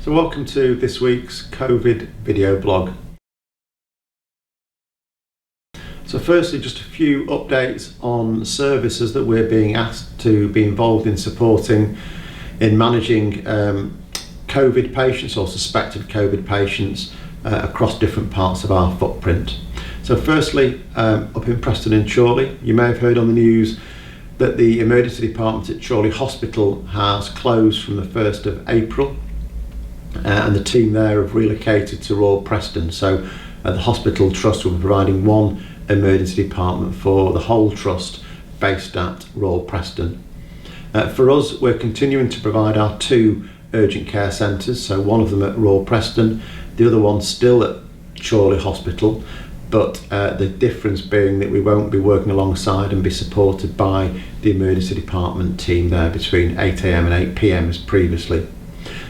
So welcome to this week's COVID video blog. So firstly, just a few updates on services that we're being asked to be involved in supporting in managing COVID patients or suspected COVID patients across different parts of our footprint. So firstly, up in Preston and Chorley, you may have heard on the news that the emergency department at Chorley Hospital has closed from the 1st of April and the team there have relocated to Royal Preston. So the hospital trust will be providing one emergency department for the whole trust based at Royal Preston. For us, we're continuing to provide our two urgent care centres, so one of them at Royal Preston, the other one still at Chorley Hospital, but the difference being that we won't be working alongside and be supported by the emergency department team there between 8 AM and 8 PM as previously.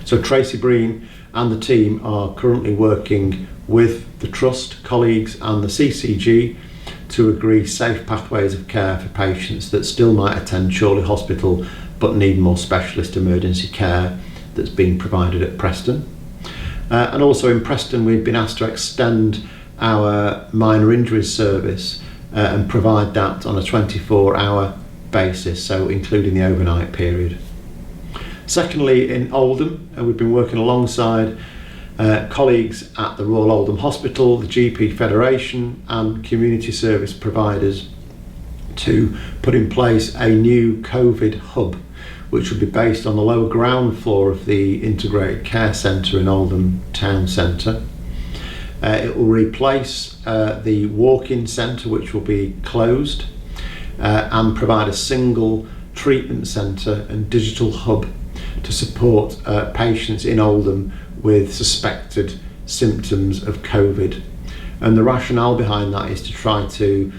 So Tracy Breen and the team are currently working with the Trust, colleagues and the CCG to agree safe pathways of care for patients that still might attend Chorley Hospital but need more specialist emergency care that's being provided at Preston. And also in Preston we've been asked to extend our minor injuries service and provide that on a 24-hour basis, so including the overnight period. Secondly, in Oldham, we've been working alongside colleagues at the Royal Oldham Hospital, the GP Federation and community service providers to put in place a new COVID hub which will be based on the lower ground floor of the integrated care centre in Oldham Town Centre. It will replace the walk-in centre which will be closed and provide a single treatment centre and digital hub to support patients in Oldham with suspected symptoms of COVID. And the rationale behind that is to try to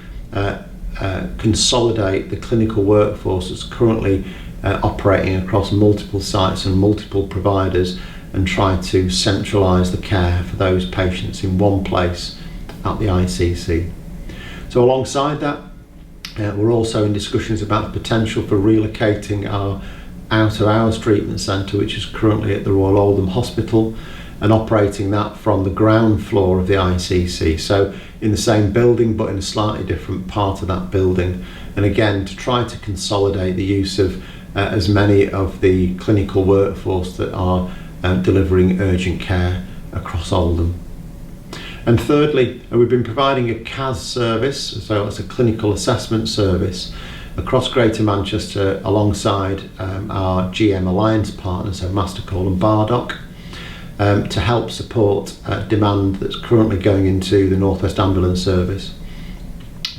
consolidate the clinical workforce that's currently operating across multiple sites and multiple providers and try to centralise the care for those patients in one place at the ICC. So alongside that, we're also in discussions about the potential for relocating our out-of-hours treatment centre, which is currently at the Royal Oldham Hospital, and operating that from the ground floor of the ICC, so in the same building but in a slightly different part of that building, and again to try to consolidate the use of as many of the clinical workforce that are delivering urgent care across Oldham. And thirdly, we've been providing a CAS service, so it's a clinical assessment service, across Greater Manchester alongside our GM Alliance partners, so Mastercall and Bardock, to help support demand that's currently going into the North West Ambulance Service.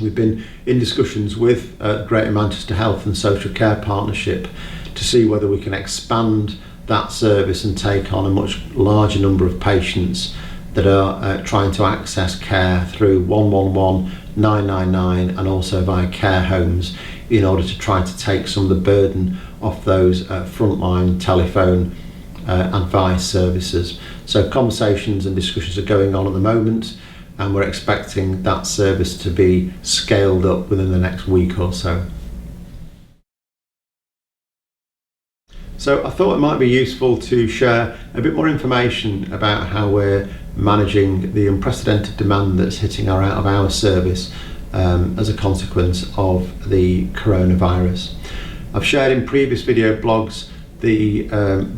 We've been in discussions with Greater Manchester Health and Social Care Partnership to see whether we can expand that service and take on a much larger number of patients that are trying to access care through 111, 999 and also via care homes in order to try to take some of the burden off those frontline telephone advice services. So conversations and discussions are going on at the moment and we're expecting that service to be scaled up within the next week or so. So I thought it might be useful to share a bit more information about how we're managing the unprecedented demand that's hitting our out-of-hours service as a consequence of the coronavirus. I've shared in previous video blogs the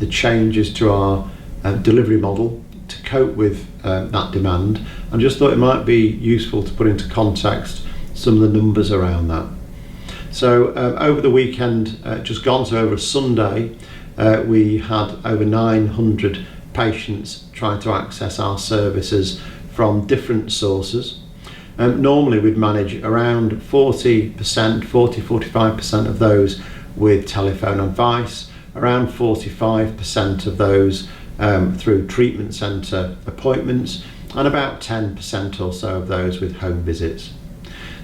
changes to our delivery model to cope with that demand, and just thought it might be useful to put into context some of the numbers around that. So over the weekend just gone, so over a Sunday, we had over 900 patients trying to access our services from different sources. Normally we'd manage around 40-45% of those with telephone advice, around 45% of those through treatment centre appointments, and about 10% or so of those with home visits.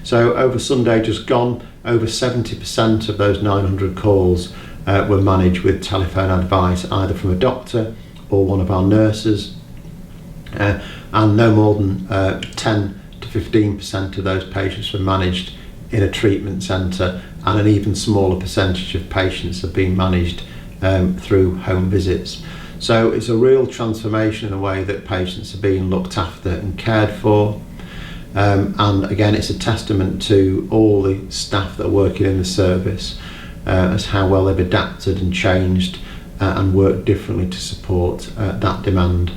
So over Sunday just gone, over 70% of those 900 calls were managed with telephone advice either from a doctor or one of our nurses, and no more than 10 to 15% of those patients were managed in a treatment centre, and an even smaller percentage of patients have been managed through home visits. So it's a real transformation in the way that patients are being looked after and cared for. And again, it's a testament to all the staff that are working in the service as how well they've adapted and changed and worked differently to support that demand.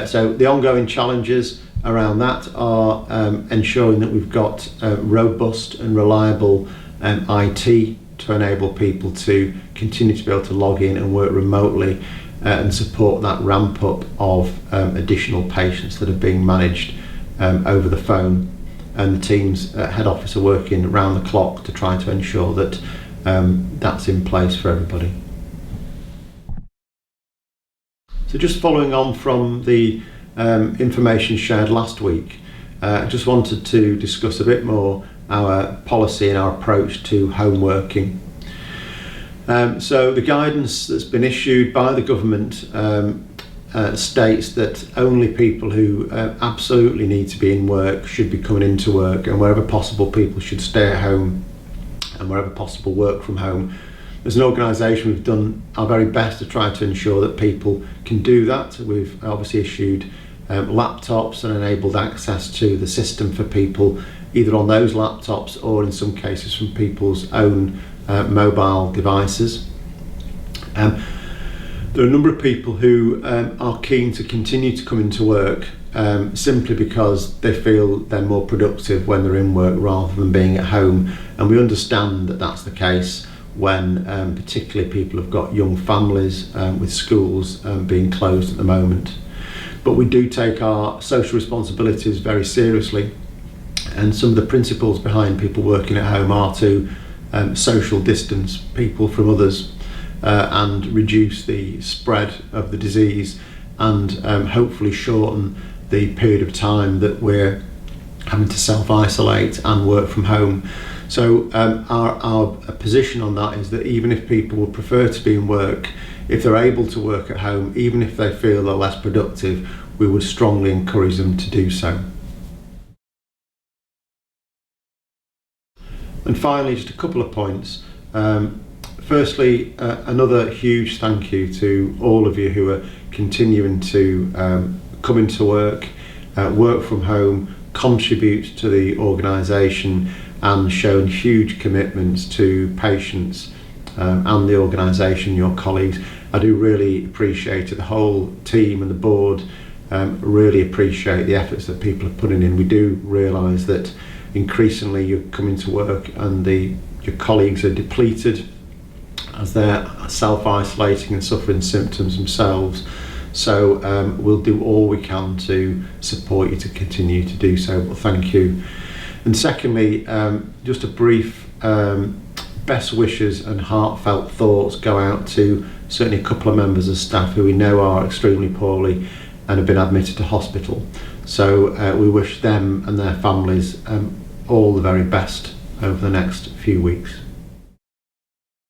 So the ongoing challenges around that are ensuring that we've got robust and reliable IT to enable people to continue to be able to log in and work remotely and support that ramp up of additional patients that are being managed over the phone. And the teams at head office are working around the clock to try to ensure that that's in place for everybody. So just following on from the information shared last week, I just wanted to discuss a bit more our policy and our approach to home working. So the guidance that's been issued by the government states that only people who absolutely need to be in work should be coming into work, and wherever possible people should stay at home and wherever possible work from home. As an organisation, we've done our very best to try to ensure that people can do that. We've obviously issued laptops and enabled access to the system for people either on those laptops or in some cases from people's own mobile devices. There are a number of people who are keen to continue to come into work simply because they feel they're more productive when they're in work rather than being at home, and we understand that that's the case when particularly people have got young families with schools being closed at the moment. But we do take our social responsibilities very seriously, and some of the principles behind people working at home are to social distance people from others and reduce the spread of the disease and hopefully shorten the period of time that we're having to self-isolate and work from home. So our position on that is that even if people would prefer to be in work, if they're able to work at home, even if they feel they're less productive, we would strongly encourage them to do so. And finally, just a couple of points. Firstly, another huge thank you to all of you who are continuing to come into work, work from home, contribute to the organisation and shown huge commitments to patients and the organisation, your colleagues. I do really appreciate it. The whole team and the board really appreciate the efforts that people are putting in. We do realise that increasingly you're coming to work and your colleagues are depleted as they're self-isolating and suffering symptoms themselves. So we'll do all we can to support you to continue to do so. Well, thank you. And secondly, just a brief best wishes and heartfelt thoughts go out to certainly a couple of members of staff who we know are extremely poorly and have been admitted to hospital. So we wish them and their families all the very best over the next few weeks.